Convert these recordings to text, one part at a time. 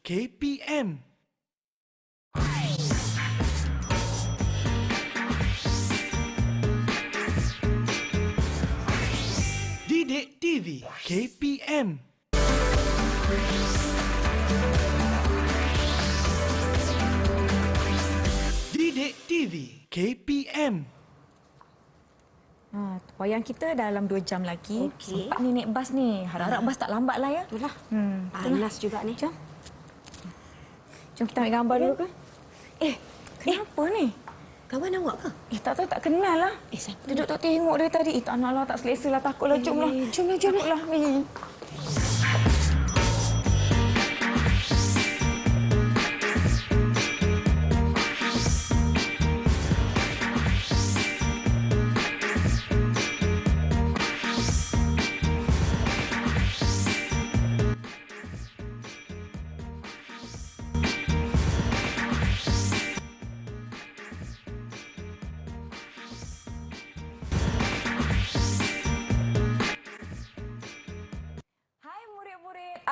KPM. Didik TV KPM. Didik TV KPM. Wayang kita dalam 2 jam lagi. Okey. Sempat ni naik bas ni. Harap-harap bas tak lambat lah ya. Itulah. Betul lah. Panas juga ni. Jom kita ambil gambar dulu ke? Kenapa ni? Kawan awak ke? Tak tahu, tak kenal lah. Siapa? Duduk tak tengok dari tadi. Tak nak lah, tak selesa lah. Takutlah, jom lah. Jom lah. Takutlah.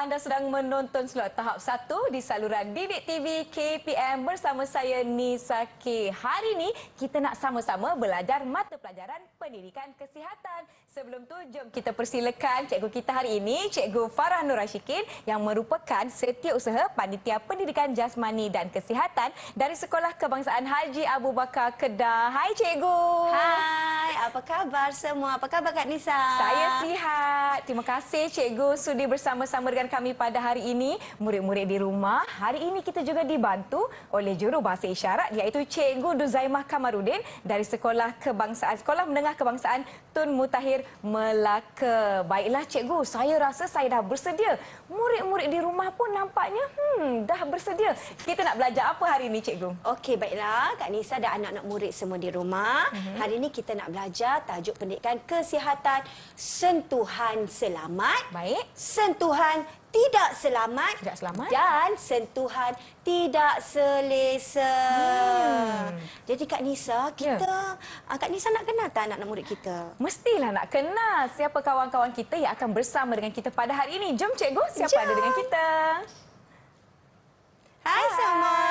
Anda sedang menonton slot tahap 1 di saluran Didik TV KPM bersama saya Nisa K. Hari ini kita nak sama-sama belajar mata pelajaran pendidikan kesihatan. Sebelum tu jom kita persilakan cikgu kita hari ini, Cikgu Farah Nur Rashikin yang merupakan Setiausaha Panitia Pendidikan Jasmani dan Kesihatan dari Sekolah Kebangsaan Haji Abu Bakar Kedah. Hai cikgu. Hai, apa khabar semua? Apa khabar Kak Nisa? Saya sihat. Terima kasih cikgu sudi bersama-sama dengan kami pada hari ini. Murid-murid di rumah, hari ini kita juga dibantu oleh juru bahasa isyarat iaitu Cikgu Duzaimah Kamarudin dari Sekolah Menengah Kebangsaan Tun Mutahir Melaka. Baiklah cikgu, saya rasa saya dah bersedia. Murid-murid di rumah pun nampaknya dah bersedia. Kita nak belajar apa hari ini cikgu? Okey, baiklah. Kak Nisa dan anak-anak murid semua di rumah. Hari ini kita nak belajar tajuk pendidikan kesihatan sentuhan selamat. Baik. Sentuhan tidak selamat. Tidak selamat. Dan sentuhan tidak selesa. Jadi Kak Nisa, Kak Nisa nak kenal tak anak-anak murid kita? Mestilah nak kenal siapa kawan-kawan kita yang akan bersama dengan kita pada hari ini. Jom cikgu, siapa ada dengan kita? Hai semua.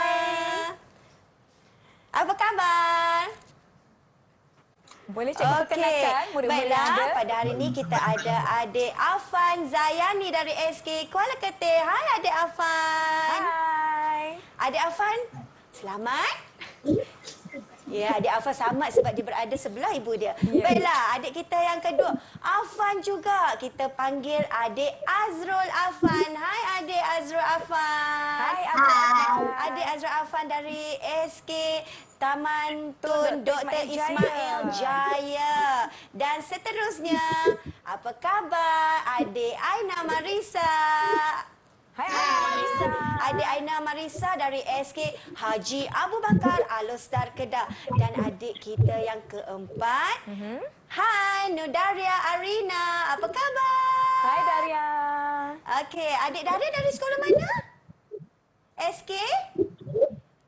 Apa khabar? Boleh cikgu perkenalkan murid-murid yang ada? Baiklah, pada hari ini kita ada adik Afan Zayani dari SK Kuala Keteh. Hai adik Afan. Hai. Adik Afan, selamat. Ya, adik Afan selamat sebab dia berada sebelah ibu dia. Baiklah, adik kita yang kedua, Afan juga. Kita panggil adik Azrul Afan. Hai adik Azrul Afan. Hai Azrul. Adik Azrul Afan dari SK Taman Tun Dr. Ismail Jaya. Dan seterusnya, apa khabar adik Aina Marisa? Hai Aina Marisa. Adik Aina Marisa dari SK Haji Abu Bakar Al-Star Kedah. Dan adik kita yang keempat, hai Nudaria Arina. Apa khabar? Hai Daria. Okey, adik Daria dari sekolah mana? SK?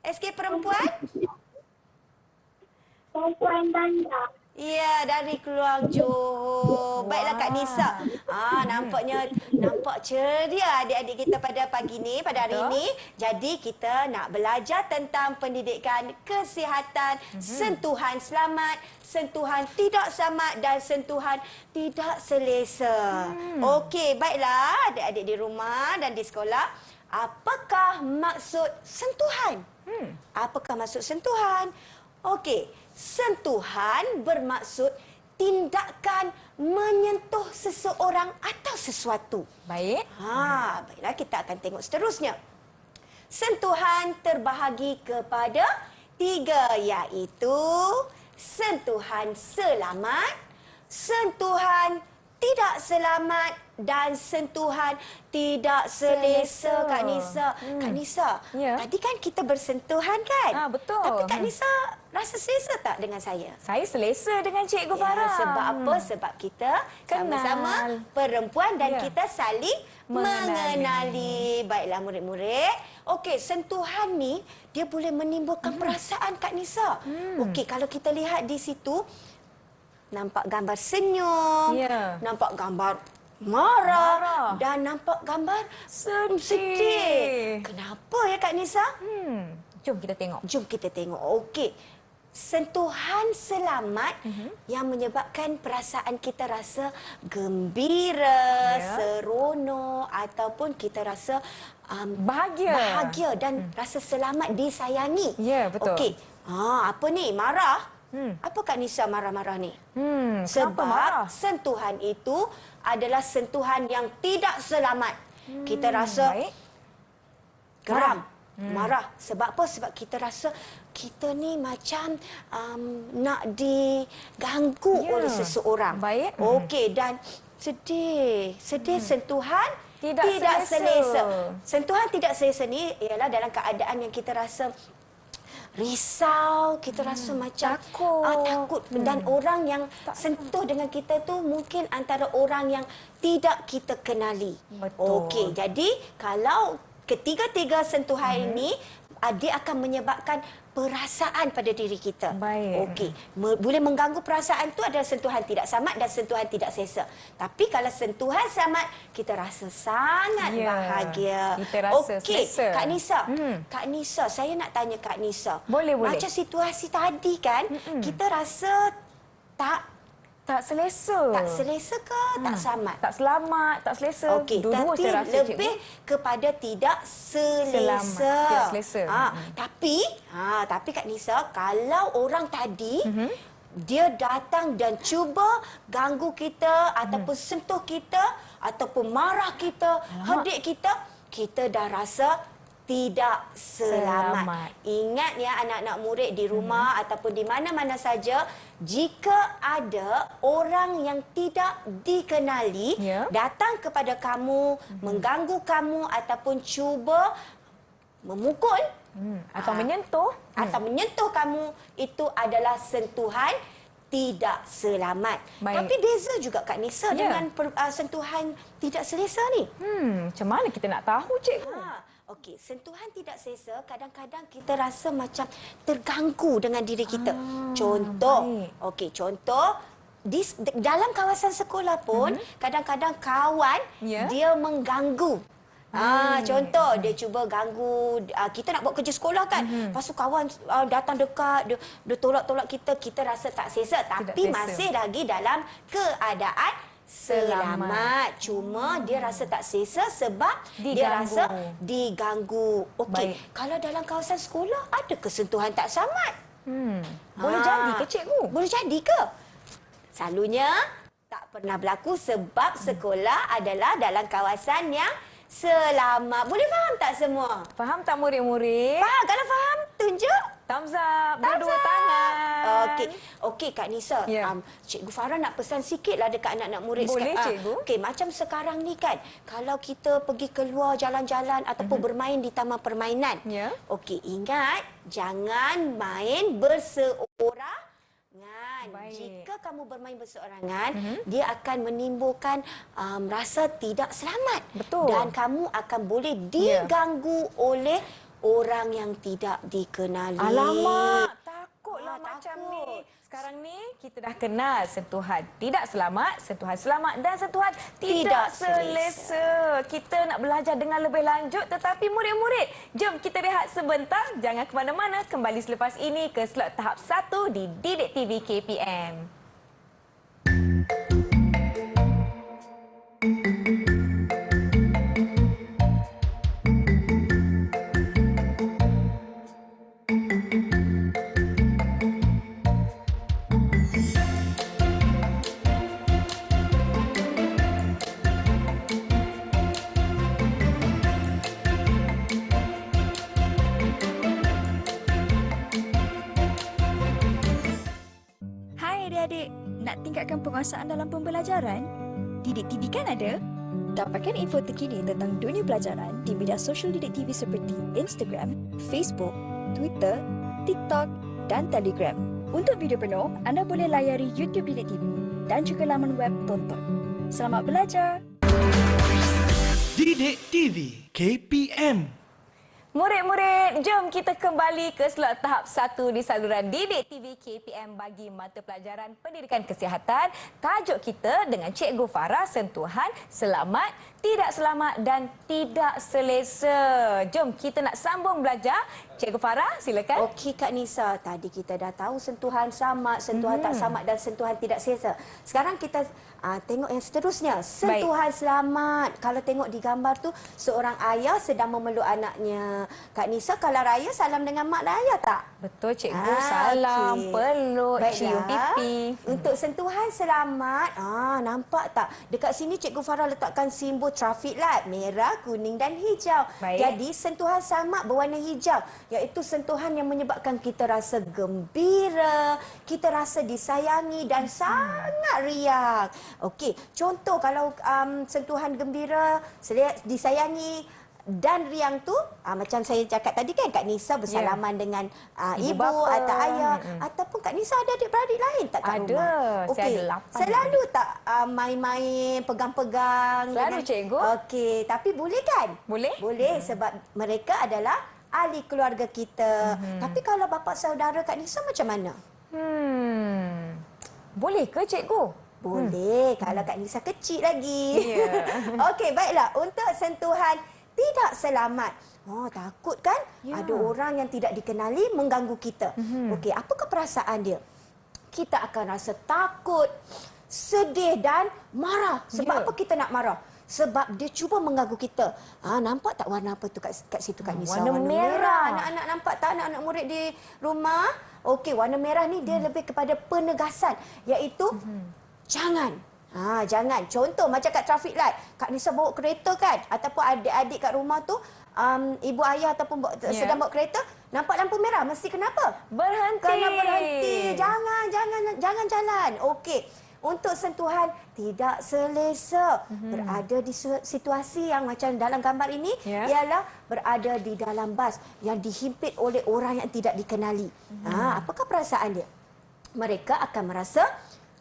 SK Perempuan? Perempuan Bandar. Ya, dari Keluang Johor. Baiklah Kak Nisa. Nampak ceria adik-adik kita pada pagi ni, pada hari ini. Jadi kita nak belajar tentang pendidikan kesihatan, sentuhan selamat, sentuhan tidak selamat dan sentuhan tidak selesa. Okey, baiklah adik-adik di rumah dan di sekolah. Apakah maksud sentuhan? Apakah maksud sentuhan? Okey, sentuhan bermaksud tindakan menyentuh seseorang atau sesuatu. Baik. Baiklah kita akan tengok seterusnya. Sentuhan terbahagi kepada 3 iaitu sentuhan selamat, sentuhan tidak selamat dan sentuhan tidak selesa. Kak Nisa. Kak Nisa, tadi kan kita bersentuhan kan? Betul. Tapi Kak Nisa rasa selesa tak dengan saya? Saya selesa dengan Cikgu Farah. Sebab apa? Sebab kita sama-sama perempuan dan kita saling mengenali. Baiklah murid-murid. Okey, sentuhan ni dia boleh menimbulkan perasaan Kak Nisa. Okey, kalau kita lihat di situ nampak gambar senyum, nampak gambar marah dan nampak gambar Sedih. Kenapa ya Kak Nisa? Jom kita tengok. Jom kita tengok. Okey. Sentuhan selamat yang menyebabkan perasaan kita rasa gembira, seronok ataupun kita rasa bahagia dan rasa selamat disayangi. Ya, betul. Okey. Apa ni? Marah? Apa Kak Nisa marah-marah ni? Kenapa marah? Sebab sentuhan itu adalah sentuhan yang tidak selamat. Kita rasa Baik. geram, marah. Sebab apa? Sebab kita rasa kita ni macam nak diganggu oleh seseorang. Baik. Okey, dan sedih. Sentuhan Tidak selesa. Sentuhan tidak selesa ni ialah dalam keadaan yang kita rasa risau, kita rasa macam takut. Dan orang yang sentuh dengan kita tu mungkin antara orang yang tidak kita kenali. Betul. Okey, jadi kalau ketiga-tiga sentuhan ini dia akan menyebabkan perasaan pada diri kita. Baik. Okey, boleh mengganggu perasaan tu adalah sentuhan tidak selamat dan sentuhan tidak selesa. Tapi kalau sentuhan selamat, kita rasa sangat bahagia. Kita rasa selesa. Kak Nisa, Kak Nisa, saya nak tanya Kak Nisa. Boleh. Macam situasi tadi kan, kita rasa tak selesa. tak selesa ke tak selamat? Tak selamat, tak selesa. Okey, Dua-dua tapi saya rasa, lebih kepada tidak selesa. Selamat, tidak selesa. Tapi Kak Nisa, kalau orang tadi dia datang dan cuba ganggu kita ataupun sentuh kita ataupun marah kita, hendik kita, kita dah rasa tidak selamat. Ingat ya anak-anak murid di rumah ataupun di mana-mana saja, jika ada orang yang tidak dikenali datang kepada kamu, mengganggu kamu ataupun cuba memukul atau menyentuh kamu, itu adalah sentuhan tidak selamat. Baik. Tapi beza juga Kak Nisa dengan sentuhan tidak selesa ni. Macam mana kita nak tahu, cikgu? Okey, sentuhan tidak selesa kadang-kadang kita rasa macam terganggu dengan diri kita. Contoh, contoh dalam kawasan sekolah pun kadang-kadang kawan dia mengganggu. Contoh dia cuba ganggu, kita nak buat kerja sekolah kan. Lepas tu kawan datang dekat, dia tolak-tolak kita rasa tak selesa. Tapi masih lagi dalam keadaan selamat. Cuma dia rasa tak selesa sebab dia rasa diganggu. Okey, kalau dalam kawasan sekolah ada kesentuhan tak selamat? Boleh jadi ke, cikgu? Boleh jadi ke? Selalunya tak pernah berlaku sebab sekolah adalah dalam kawasan yang selamat. Boleh faham tak semua? Faham tak murid-murid? Faham. Kalau faham, tunjuk. Thumbs up. Berdua tangan. Okey Kak Nisa. Cikgu Farah nak pesan sikitlah dekat anak-anak murid Boleh, sekarang. cikgu. Okey, macam sekarang ni kan, kalau kita pergi keluar jalan-jalan ataupun bermain di taman permainan. Okey, ingat jangan main berseorangan. Baik. Jika kamu bermain berseorangan, dia akan menimbulkan rasa tidak selamat. Betul. Dan kamu akan boleh diganggu oleh orang yang tidak dikenali. Alamak, takutlah macam takut. ni. Sekarang ni kita dah kenal sentuhan tidak selamat, sentuhan selamat dan sentuhan tidak selesa. Kita nak belajar dengan lebih lanjut, tetapi murid-murid, jom kita rehat sebentar. Jangan ke mana-mana, kembali selepas ini ke slot tahap 1 di Didik TV KPM. Adik-adik, nak tingkatkan penguasaan dalam pembelajaran? Didik TV kan ada? Dapatkan info terkini tentang dunia pelajaran di media sosial Didik TV seperti Instagram, Facebook, Twitter, TikTok dan Telegram. Untuk video penuh, anda boleh layari YouTube Didik TV dan juga laman web Tonton. Selamat belajar! Didik TV KPM. Murid-murid, jom kita kembali ke slot tahap 1 di saluran Didik TV KPM bagi mata pelajaran Pendidikan Kesihatan. Tajuk kita dengan Cikgu Farah, sentuhan selamat, tidak selamat dan tidak selesa. Jom kita nak sambung belajar. Cikgu Farah, silakan. Okey Kak Nisa, tadi kita dah tahu sentuhan selamat, sentuhan tak selamat dan sentuhan tidak selesa. Sekarang kita tengok yang seterusnya. Sentuhan selamat. Kalau tengok di gambar tu, seorang ayah sedang memeluk anaknya. Kak Nisa, kalau raya salam dengan mak dan ayah tak? Betul Cikgu, salam, okey. peluk, Baiklah. cium pipi. Untuk sentuhan selamat, nampak tak? Dekat sini Cikgu Farah letakkan simbol traffic light, merah, kuning dan hijau. Baik. Jadi sentuhan selamat berwarna hijau, iaitu sentuhan yang menyebabkan kita rasa gembira, kita rasa disayangi dan sangat riang. Okey, contoh kalau sentuhan gembira, disayangi dan riang tu, macam saya cakap tadi kan, Kak Nisa bersalaman dengan Ibu ibu bapa. atau ayah, ataupun Kak Nisa ada adik-beradik lain tak kat Ada. rumah? Saya Okey. ada 8 Selalu tak main-main, pegang-pegang? Selalu, cikgu. Okey, tapi boleh kan? Boleh? Boleh, sebab mereka adalah ahli keluarga kita. Tapi kalau bapa saudara Kak Nisa macam mana? Boleh ke Cikgu? Boleh, kalau Kak Nisa kecil lagi. Ya. Okey, baiklah. Untuk sentuhan tidak selamat. Takut kan? Ya. Ada orang yang tidak dikenali mengganggu kita. Okey, apakah perasaan dia? Kita akan rasa takut, sedih dan marah. Sebab Ya. apa kita nak marah? Sebab dia cuba mengganggu kita. Nampak tak warna apa tu kat situ Kak Nisa? Warna merah. Anak-anak nampak tak anak-anak murid di rumah? Okey, warna merah ni dia lebih kepada penegasan, iaitu jangan. Jangan. Contoh macam kat traffic light. Kak Nisa bawa kereta kan? Ataupun adik-adik kat rumah tu, ibu ayah ataupun sedang bawa kereta, nampak lampu merah. Mesti kenapa? Berhenti. Kena berhenti. Jangan jalan. Okey. Untuk sentuhan tidak selesa, berada di situasi yang macam dalam gambar ini, ialah berada di dalam bas yang dihimpit oleh orang yang tidak dikenali. Apakah perasaan dia? Mereka akan merasa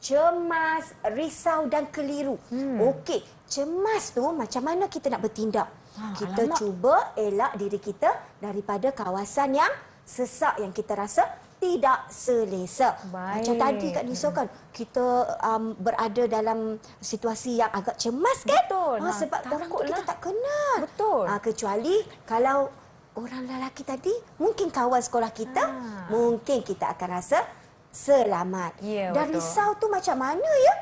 cemas, risau dan keliru. Okey, cemas tu macam mana kita nak bertindak? Kita cuba elak diri kita daripada kawasan yang sesak yang kita rasa tidak selesa. Baik. Macam tadi Kak Nisa kan, kita berada dalam situasi yang agak cemas kan? Betul. Sebab orang tu kita tak kenal. Betul. Kecuali kalau orang lelaki tadi, mungkin kawan sekolah kita, mungkin kita akan rasa selamat. Ya, Dan betul. risau tu macam mana ya?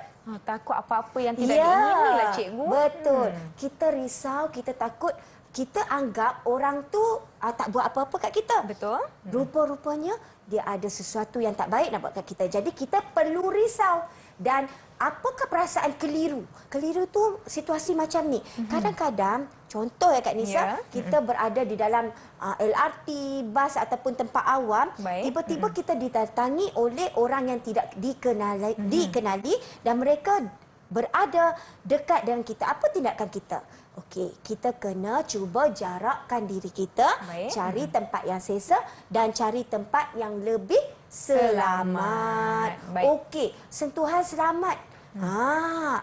Takut apa-apa yang tidak diingini lah Cikgu. Betul. Kita risau, kita takut, kita anggap orang tu tak buat apa-apa kat kita. Betul. Rupa-rupanya dia ada sesuatu yang tak baik nak buat kat kita. Jadi kita perlu risau. Dan apakah perasaan keliru? Keliru tu situasi macam ni. Kadang-kadang, contoh ya Kak Nisa, kita berada di dalam LRT, bas ataupun tempat awam, Baik. tiba-tiba kita didatangi oleh orang yang tidak dikenali dan mereka berada dekat dengan kita. Apa tindakan kita? Okey, kita kena cuba jarakkan diri kita, Baik. cari tempat yang selesa dan cari tempat yang lebih selamat. Baik. Okey, sentuhan selamat.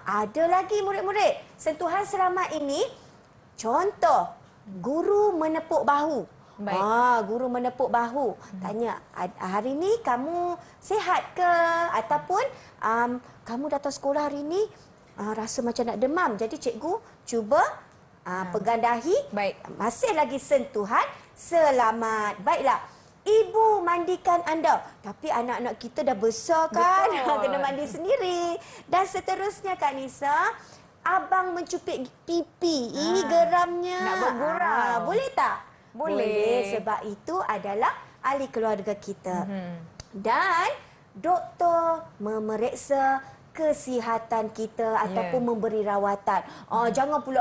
Ada lagi murid-murid. Sentuhan selamat ini, contoh, guru menepuk bahu. Baik. Guru menepuk bahu. Tanya, hari ni kamu sihat ke? Ataupun kamu datang sekolah hari ni rasa macam nak demam. Jadi cikgu cuba pegang dahi. Baik. Masih lagi sentuhan selamat. Baiklah. Ibu mandikan anda. Tapi anak-anak kita dah besar kan? Betul. Kena mandi sendiri. Dan seterusnya Kak Nisa, abang mencupik pipi. Geramnya. Nak bergurau. Boleh tak? Boleh. Sebab itu adalah ahli keluarga kita. Dan doktor memeriksa kesihatan kita ataupun memberi rawatan. Jangan pula,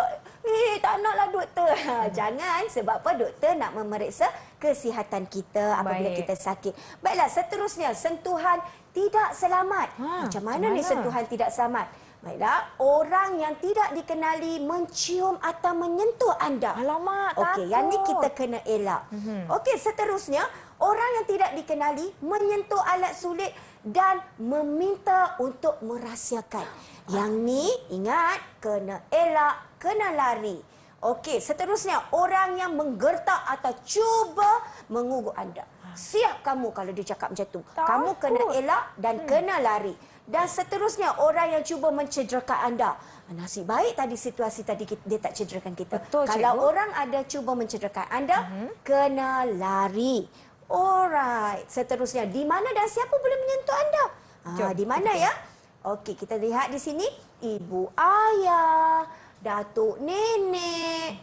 tak naklah doktor. Jangan, sebab apa? Doktor nak memeriksa kesihatan kita apabila Baik. kita sakit. Baiklah, seterusnya, sentuhan tidak selamat. Macam mana ni sentuhan tidak selamat? Baiklah, orang yang tidak dikenali mencium atau menyentuh anda. Alamak, Okey, yang ni kita kena elak. Okey, seterusnya, orang yang tidak dikenali menyentuh alat sulit dan meminta untuk merahsiakan. Yang ni, ingat, kena elak, kena lari. Okey, seterusnya orang yang menggertak atau cuba mengugut anda. Siap kamu kalau dia cakap macam tu. Kamu kena elak dan kena lari. Dan seterusnya orang yang cuba mencederakan anda. Nasib baik tadi situasi tadi dia tak cederakan kita. Betul, kalau cikgu. orang ada cuba mencederakan anda, kena lari. Alright. Seterusnya, di mana dan siapa boleh menyentuh anda? Jom, Di mana ya? Okey, kita lihat di sini. Ibu ayah, datuk nenek,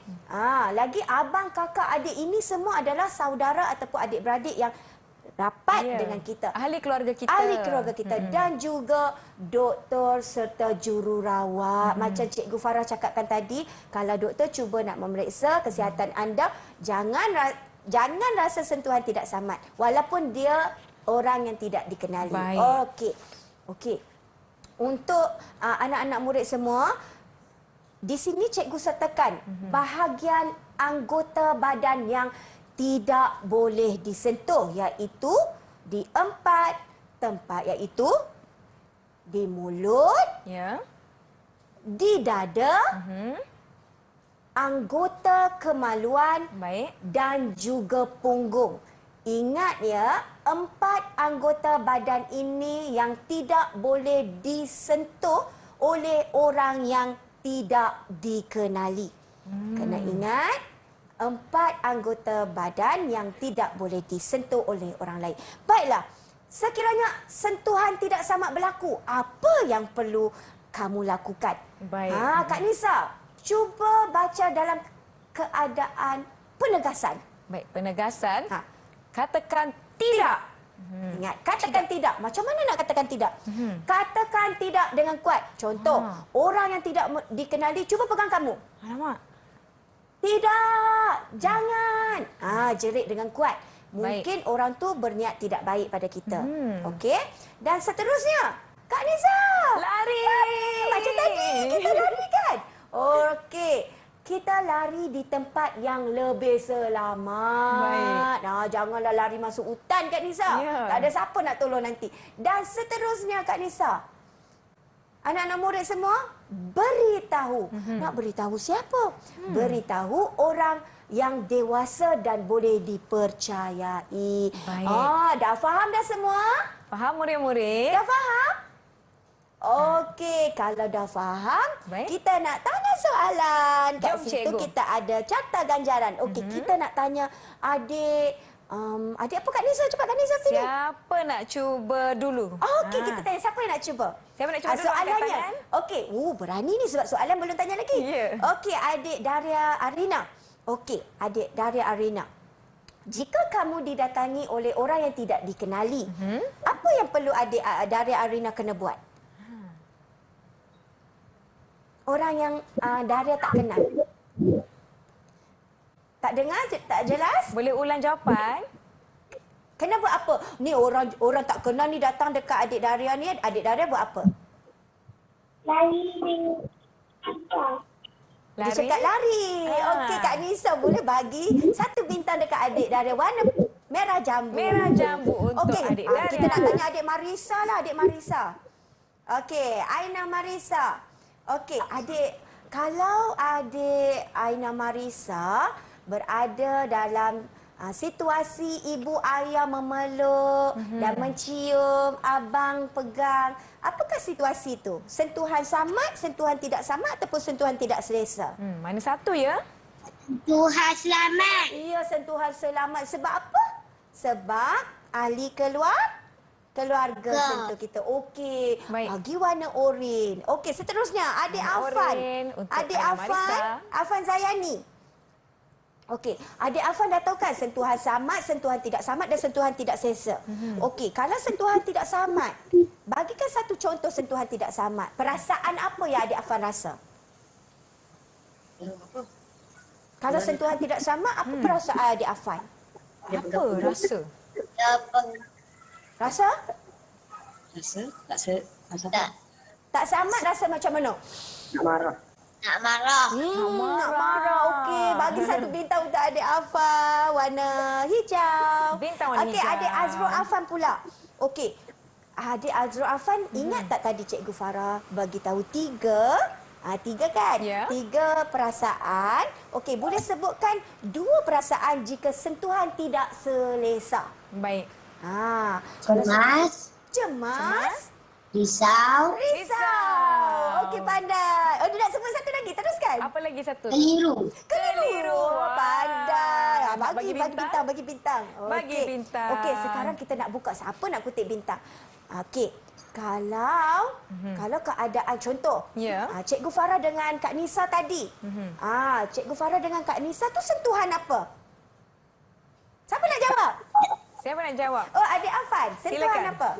lagi abang, kakak, adik. Ini semua adalah saudara ataupun adik-beradik yang rapat dengan kita. Ahli keluarga kita. Ahli keluarga kita dan juga doktor serta jururawat. Macam Cikgu Farah cakapkan tadi, kalau doktor cuba nak memeriksa kesihatan anda, jangan rasa sentuhan tidak samat walaupun dia orang yang tidak dikenali. Baik. Okey. Untuk anak-anak murid semua, di sini cikgu sertakan bahagian anggota badan yang tidak boleh disentuh, iaitu di 4 tempat, iaitu di mulut, Ya. di dada, anggota kemaluan Baik. dan juga punggung. Ingat ya, 4 anggota badan ini yang tidak boleh disentuh oleh orang yang tidak dikenali. Kena ingat, 4 anggota badan yang tidak boleh disentuh oleh orang lain. Baiklah, sekiranya sentuhan tidak samat berlaku, apa yang perlu kamu lakukan? Baik. Kak Nisa, cuba baca dalam keadaan penegasan. Baik, penegasan. Ha. Katakan tidak. Ingat, katakan tidak. Macam mana nak katakan tidak? Katakan tidak dengan kuat. Contoh, orang yang tidak dikenali, cuba pegang kamu. Alamak. Tidak, jangan. Jerit dengan kuat. Mungkin orang tu berniat tidak baik pada kita. Okey? Dan seterusnya, Kak Nisa. Lari. Macam tadi, kita lari kan? Okey. Kita lari di tempat yang lebih selamat. Janganlah lari masuk hutan, Kak Nisa. Ya. Tak ada siapa nak tolong nanti. Dan seterusnya, Kak Nisa. Anak-anak murid semua, beritahu. Nak beritahu siapa? Beritahu orang yang dewasa dan boleh dipercayai. Baik. Dah faham dah semua? Faham murid-murid? Dah faham? Okey, kalau dah faham, Baik. kita nak tanya soalan. Kat Jom, situ cikgu. kita ada carta ganjaran. Okey, kita nak tanya adik... adik apa Kak Nisa? Cepat Kak Nisa pilih. Siapa nak cuba dulu? Okey, kita tanya siapa yang nak cuba? Siapa nak cuba dulu? Angkat Soalannya. tangan. Okey, berani ni sebab soalan belum tanya lagi. Ya. Okey, adik Daria Arina. Okey, adik Daria Arina. Jika kamu didatangi oleh orang yang tidak dikenali, apa yang perlu adik Daria Arina kena buat? Orang yang Daria tak kenal. Tak dengar? Tak jelas? Boleh ulang jawapan? Kena buat apa? Ni orang tak kenal ni datang dekat adik Daria ni. Adik Daria buat apa? Lari dengan apa? Dia cakap lari. Okey, Kak Nisa boleh bagi 1 bintang dekat adik Daria. Warna merah jambu. Merah jambu untuk Okey, adik Daria. kita nak tanya adik Marisa lah, adik Marisa. Okey, Aina Marisa. Okey, adik, kalau adik Aina Marisa berada dalam situasi ibu ayah memeluk dan mencium, abang pegang, apakah situasi itu? Sentuhan samat, sentuhan tidak samat ataupun sentuhan tidak selesa? Mana satu ya? Tuhan selamat. Ya, sentuhan selamat. Sebab apa? Sebab ahli keluarga sentuh kita. Okey. Baik. Bagi warna oren. Okey, seterusnya adik Warna Afan. oren untuk Adik Aina Afan, Marisa. Afan Zayani. Okey, adik Afan dah tahu kan sentuhan samat, sentuhan tidak samat dan sentuhan tidak selesa. Okey, kalau sentuhan tidak samat, bagikan satu contoh sentuhan tidak samat. Perasaan apa yang adik Afan rasa? Kalau sentuhan tidak samat, apa perasaan adik Afan? Apa rasa? Rasa? Tak. Tak samat rasa macam mana? Nak marah. Nak marah. Okey, bagi 1 bintang untuk adik Afan warna hijau. Bintang warna Okey, hijau. adik Azrul Afan pula. Okey. Adik Azrul Afan ingat tak tadi Cikgu Farah bagi tahu 3 Tiga kan? Ya. 3 perasaan. Okey, boleh sebutkan 2 perasaan jika sentuhan tidak selesa. Baik. Kalau Cemas, cemas, risau, risau. Okey, pandai. Oh, dia nak sebut satu lagi. Teruskan. Apa lagi satu? keliru, Keliru. Wah. Pandai. Nak Bagi bintang, bagi bintang. Bagi Okey. bintang. Okey, sekarang kita nak buka siapa nak kutip bintang. Okey. Kalau keadaan contoh, Ya. Cikgu Farah dengan Kak Nisa tadi. Cikgu Farah dengan Kak Nisa tu sentuhan apa? Siapa nak jawab? Siapa nak jawab? Oh, adik Afan. Sentuhan Silakan. apa?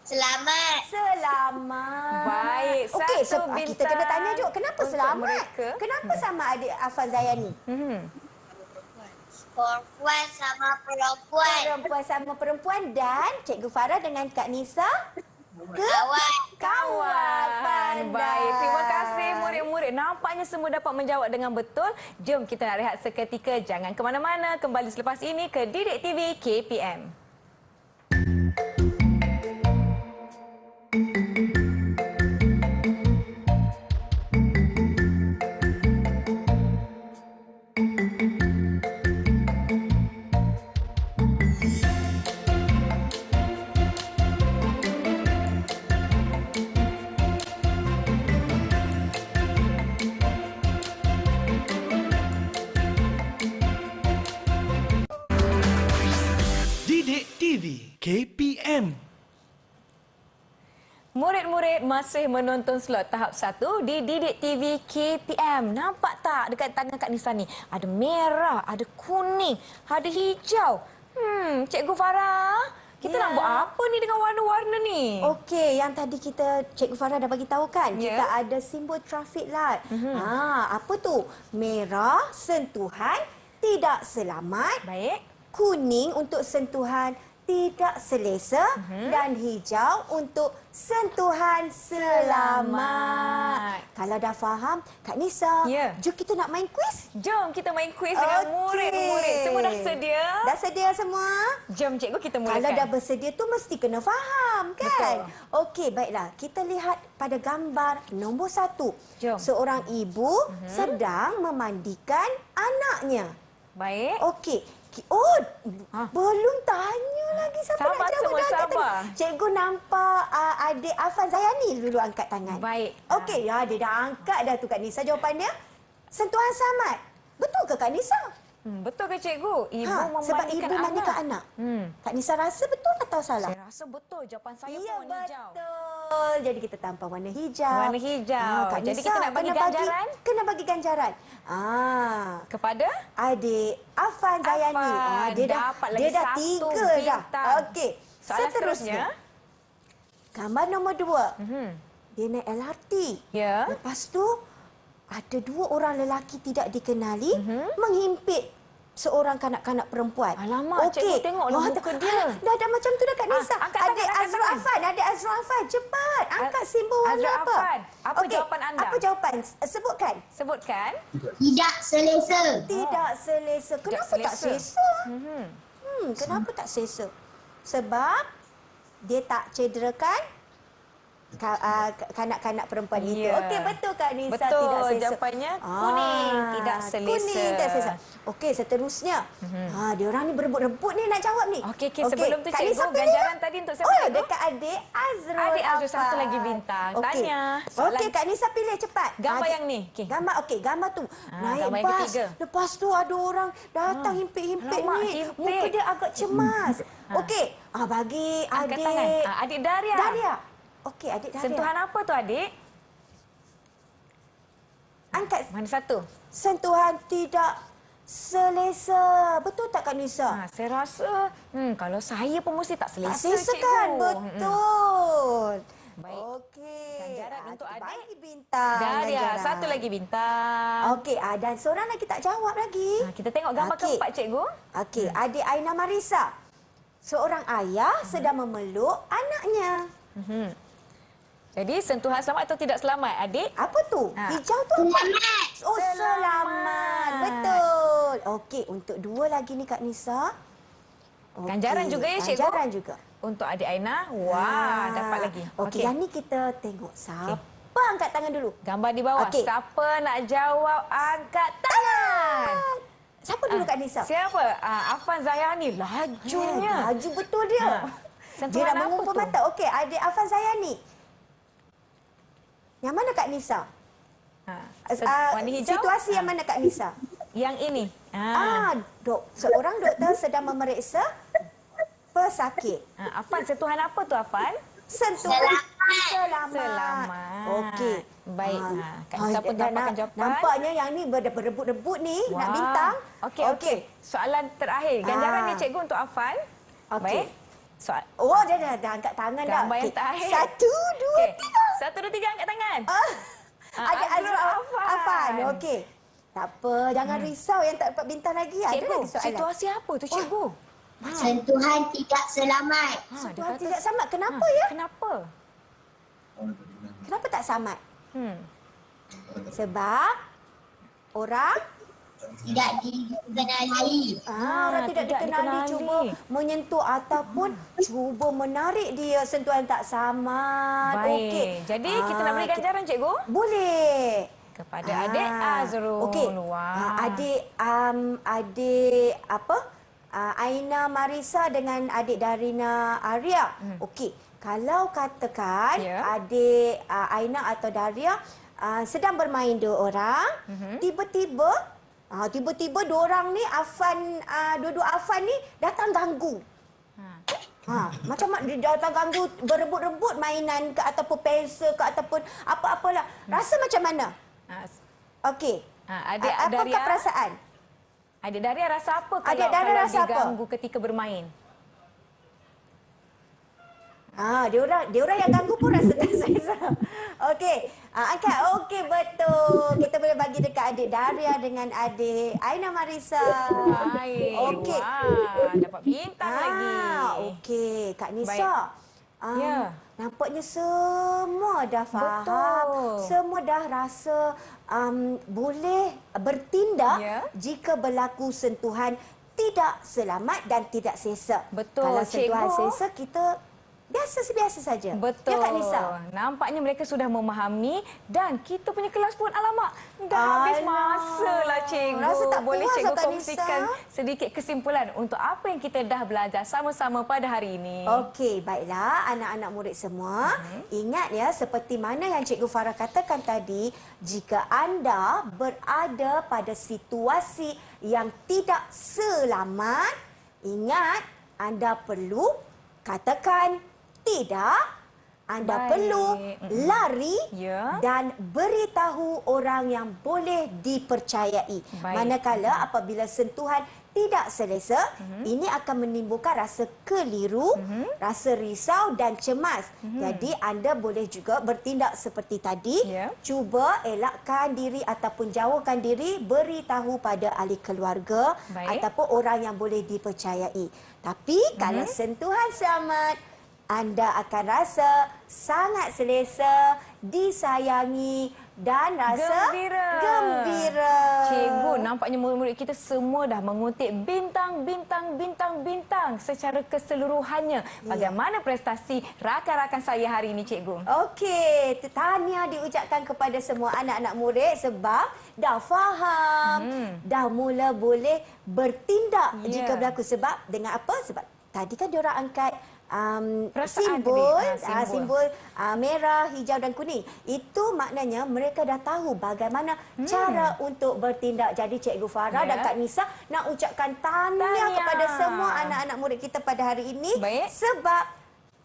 selamat, Selamat. Baik, Okey, satu kita bintang kena tanya juga kenapa untuk selamat? mereka. Kenapa sama adik Afan Zayani? perempuan sama perempuan, Perempuan sama perempuan dan Cikgu Farah dengan Kak Nisa kawan. kawan. Pandai. Baik, terima kasih murid-murid. Nampaknya semua dapat menjawab dengan betul. Jom kita nak rehat seketika. Jangan ke mana-mana. Kembali selepas ini ke Didik TV KPM. Didik TV KPM. Murid-murid masih menonton slot tahap 1 di Didik TV KPM. Nampak tak dekat tangan Kak Nisa ni? Ada merah, ada kuning, ada hijau. Cikgu Farah, kita Ya. nak buat apa ni dengan warna-warna ni? Okey, yang tadi Cikgu Farah dah bagi tahu kan, Ya. kita ada simbol traffic light. Apa tu? Merah sentuhan tidak selamat, Baik. kuning untuk sentuhan tidak selesa dan hijau untuk sentuhan selamat. Kalau dah faham, Kak Nisa, Ya. jom kita nak main kuis. Jom kita main kuis dengan Okey. murid-murid. Semua dah sedia? Dah sedia semua? Jom cikgu kita mulakan. Kalau dah bersedia tu mesti kena faham kan? Betul. Okey, baiklah. Kita lihat pada gambar nombor 1. Jom. Seorang ibu sedang memandikan anaknya. Baik. Okey. Ha. Belum tanya lagi siapa Sabar nak jawab. semua, Dah angkat sabar. tangan. Cikgu nampak adik Afan Zayani dulu angkat tangan. Baik. Okey, ya dia dah angkat dah tu Kak Nisa jawapan dia. Sentuhan selamat. Betul ke Kak Nisa? Betul ke cikgu? Ibu memandikan sebab ibu mandikan anak. Kak Nisa rasa betul atau salah? Saya rasa betul. Jawapan saya Ya, pun hijau. betul. Jadi kita tampal warna hijau. Warna hijau. Kak Jadi Nisa kita nak bagi ganjaran? Kena bagi ganjaran. Kepada? Adik Afan Zayani. Afan. Dia dah Dapat lagi dia dah satu 3 dah. bintang. Okey. Soalan Seterusnya. Gambar nombor 2. Dia naik LRT. Ya. Lepas tu ada 2 orang lelaki tidak dikenali menghimpit seorang kanak-kanak perempuan. Alamak, cikgu tengoklah muka dia. Dah macam tu dah Kak Nisa. angkat tangan, Adik angkat Azrul tangan. Afan, adik Azrul Afan. Cepat, angkat simbol warna Azrul apa? Afan, apa Okey, jawapan anda? Apa jawapan? Sebutkan. Sebutkan. Tidak selesa, Tidak selesa. Kenapa tak selesa. selesa? Kenapa tak selesa? Sebab dia tak cederakan kanak-kanak perempuan itu. Ya. Okey, betul Kak Nisa. Betul. Tidak selesa. Jawapannya kuning, tidak selesa. Kuning, tidak selesa. Okey, seterusnya. Dia orang ni berebut-rebut ni nak jawab ni. Okey, sebelum tu Kak cikgu, Nisa pilih ganjaran dah. tadi untuk siapa, Oh, cikgu? dekat adik Azrul Adik Azrul, Afan. satu lagi bintang. Okey. Tanya. Soalan- Okey, Kak Nisa pilih cepat. Gambar Adik- yang ni. Okey. Gambar tu. Naik gambar yang bas. ketiga. Lepas tu ada orang datang himpit-himpit Alamak, ni. himpit. Muka dia agak cemas. Okey, bagi Angkat adik tangan. Adik Daria. Daria. Okey, adik Daria. Sentuhan apa tu adik? Angkat Mana satu? sentuhan tidak selesa. Betul tak Kak Nisa? Saya rasa kalau saya pun mesti tak Tak selesa, selesa cikgu. kan? Betul. Baik. Okey. Ganjaran untuk kita adik. bagi bintang. Daria, ganjaran. satu lagi bintang. Okey, dan seorang lagi tak jawab lagi. Kita tengok gambar Okey. keempat, cikgu. Okey, adik Aina Marisa. Seorang ayah sedang memeluk anaknya. Jadi, sentuhan selamat atau tidak selamat, adik? Apa tu? Ha. Hijau tu apa? selamat, Oh, selamat. Betul. Okey, untuk 2 lagi ni Kak Nisa. Okey, Ganjaran juga ya, cikgu? Ganjaran juga. Untuk adik Aina, wah, dapat lagi. Okey, yang ni kita tengok siapa Siapa angkat tangan dulu? Gambar di bawah. Okey. Siapa nak jawab, angkat tangan. Siapa dulu Kak Nisa? Siapa? Afan Zayani. Lajunya. Laju betul dia. Dia Sentuhan nak apa mengumpul tu? mata. Okey, adik Afan Zayani. Yang mana Kak Nisa? Warna hijau. Situasi yang mana Kak Nisa? Yang ini. Seorang doktor sedang memeriksa pesakit. Afan, sentuhan apa tu Afan? Sentuhan Selamat. Selamat. Okey. Baik. Kak Nisa pun dapatkan jawapan. Nampaknya yang ni berebut-rebut ni nak bintang. Okey. Soalan terakhir. Ganjaran ni cikgu untuk Afan. Okey. Baik. Soal. Oh, dia dah angkat tangan dah. Gambar yang Okey. terakhir. 1, 2, Okey. 3. 1, 2, 3 angkat tangan. Ada Azrul Azrul Afan. Okey. Tak apa, jangan risau yang tak dapat bintang lagi. Ada Cikgu, lagi soalan. situasi apa tu cikgu? Sentuhan tidak selamat. Situasi tidak sama. Kenapa ya? Kenapa? Kenapa tak samat? Sebab orang Tidak dikenali. orang tidak dikenali cuba menyentuh ataupun cuba menarik dia sentuhan tak samat. Baik. Okey. Jadi kita nak beri ganjaran cikgu Boleh. kepada adik Azrul. Okey. Wah. Adik apa? Aina Marisa dengan adik Darina Arya. Okey. Kalau katakan Ya. adik Aina atau Daria sedang bermain dua orang, tiba-tiba dua orang ni dua-dua Afan ni datang ganggu. Macam dia datang ganggu berebut-rebut mainan ke ataupun pensel ke ataupun apa-apalah. Rasa macam mana? Okey. Adik Apakah Daria, perasaan? Adik Daria rasa apa kalau, Adik Daria kalau rasa apa? diganggu ketika bermain? Dia orang yang ganggu pun rasa tak selesa. Okey. Angkat. Okey, betul. Kita boleh bagi dekat adik Daria dengan adik Aina Marisa. Baik. Okey. Wah, dapat bintang lagi. Okey, Kak Nisa. Baik. Ya. Nampaknya semua dah faham. Betul. Semua dah rasa boleh bertindak Ya. jika berlaku sentuhan tidak selamat dan tidak selesa. Betul, Kalau sentuhan cikgu. selesa kita biasa saja. Betul. Ya Kak Nisa? Nampaknya mereka sudah memahami dan kita punya kelas pun alamak dah habis masa lah cikgu. Rasa tak Boleh puas cikgu Kak kongsikan Nisa? sedikit kesimpulan untuk apa yang kita dah belajar sama-sama pada hari ini. Okey, baiklah anak-anak murid semua. Ingat ya, seperti mana yang Cikgu Farah katakan tadi, jika anda berada pada situasi yang tidak selamat, ingat anda perlu katakan tidak. Anda Baik. perlu lari Ya. dan beritahu orang yang boleh dipercayai. Baik. Manakala apabila sentuhan tidak selesa, ini akan menimbulkan rasa keliru, rasa risau dan cemas. Jadi anda boleh juga bertindak seperti tadi, Ya. cuba elakkan diri ataupun jauhkan diri, beritahu pada ahli keluarga Baik. ataupun orang yang boleh dipercayai. Tapi kalau sentuhan selamat, anda akan rasa sangat selesa, disayangi dan rasa gembira. Cikgu, nampaknya murid-murid kita semua dah mengutip bintang secara keseluruhannya. Bagaimana prestasi rakan-rakan saya hari ini, cikgu? Okey, tahniah diucapkan kepada semua anak-anak murid sebab dah faham, dah mula boleh bertindak Ya. jika berlaku. Sebab dengan apa? Sebab tadi kan diorang angkat Perasaan simbol, tadi. simbol merah, hijau dan kuning. Itu maknanya mereka dah tahu bagaimana cara untuk bertindak. Jadi Cikgu Farah Ya. dan Kak Nisa nak ucapkan tahniah Tahniah. kepada semua anak-anak murid kita pada hari ini. Baik. Sebab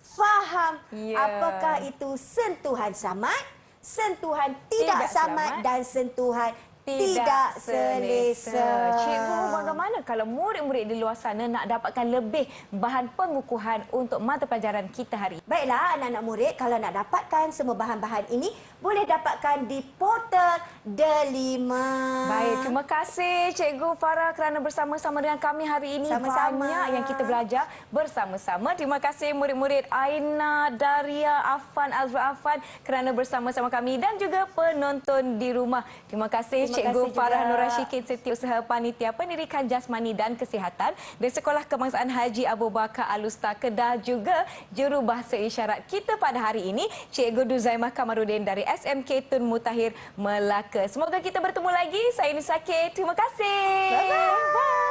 faham Ya. apakah itu sentuhan selamat, sentuhan tidak selamat dan sentuhan tidak selesa. Cikgu, bagaimana kalau murid-murid di luar sana nak dapatkan lebih bahan pengukuhan untuk mata pelajaran kita hari ini? Baiklah anak-anak murid, kalau nak dapatkan semua bahan-bahan ini, boleh dapatkan di portal Delima. Baik, terima kasih Cikgu Farah kerana bersama-sama dengan kami hari ini. Sama-sama. Banyak yang kita belajar bersama-sama. Terima kasih murid-murid Aina, Daria, Afan, Azrul Afan kerana bersama-sama kami dan juga penonton di rumah. Terima kasih Cikgu kasih Farah juga. Nur Rashikin, Setiausaha Panitia Pendidikan Jasmani dan Kesihatan dari Sekolah Kebangsaan Haji Abu Bakar Alusta Kedah, juga jurubahasa isyarat kita pada hari ini, Cikgu Duzaimah Kamarudin dari SMK Tun Mutahir, Melaka. Semoga kita bertemu lagi. Saya Nisa K. Terima kasih. Bye-bye. Bye.